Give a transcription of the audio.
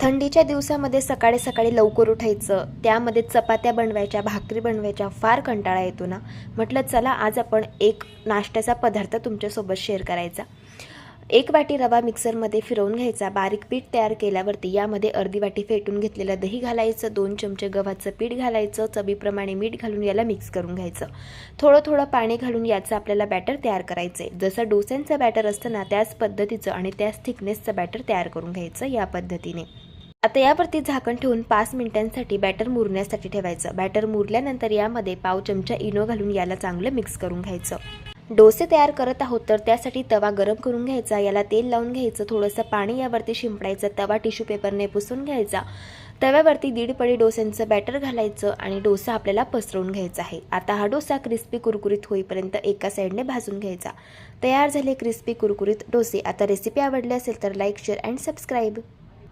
थंडीच्या दिवसामध्ये सकाळी सकाळी लवकर उठायचं, त्यामध्ये चपात्या बनवायच्या, भाकरी बनवायच्या, फार कंटाळा येतो ना. म्हटलं चला आज आपण एक नाश्त्याचा पदार्थ तुमच्यासोबत शेअर करायचा. 1 वाटी रवा मिक्सरमध्ये फिरवून घ्यायचा. बारीक पीठ तयार केल्यावरती यामध्ये अर्धी वाटी फेटून घेतलेलं दही घालायचं, 2 चमचे गव्हाचं पीठ घालायचं, चवीप्रमाणे मीठ घालून याला मिक्स करून घ्यायचं. थोडं थोडं पाणी घालून याचं आपल्याला बॅटर तयार करायचं आहे. जसं डोस्यांचं बॅटर असतं ना त्याच पद्धतीचं आणि त्याच थिकनेसचं बॅटर तयार करून घ्यायचं या पद्धतीने. आता यावरती झाकण ठेवून 5 मिनिटांसाठी बॅटर मुरण्यासाठी ठेवायचं. बॅटर मुरल्यानंतर यामध्ये पाव चमचा इनो घालून याला चांगलं मिक्स करून घ्यायचं. डोसे तयार करत आहोत तर त्यासाठी तवा गरम करून घ्यायचा, याला तेल लावून घ्यायचं, थोडंसं पाणी यावरती शिंपडायचं, तवा टिश्यू पेपरने पुसून घ्यायचा. तव्यावरती 1.5 पळी डोस्यांचं बॅटर घालायचं आणि डोसा आपल्याला पसरवून घ्यायचा आहे. आता हा डोसा क्रिस्पी कुरकुरीत होईपर्यंत एका साईडने भाजून घ्यायचा. तयार झाले क्रिस्पी कुरकुरीत डोसे. आता रेसिपी आवडली असेल तर लाईक, शेअर अँड सबस्क्राईब.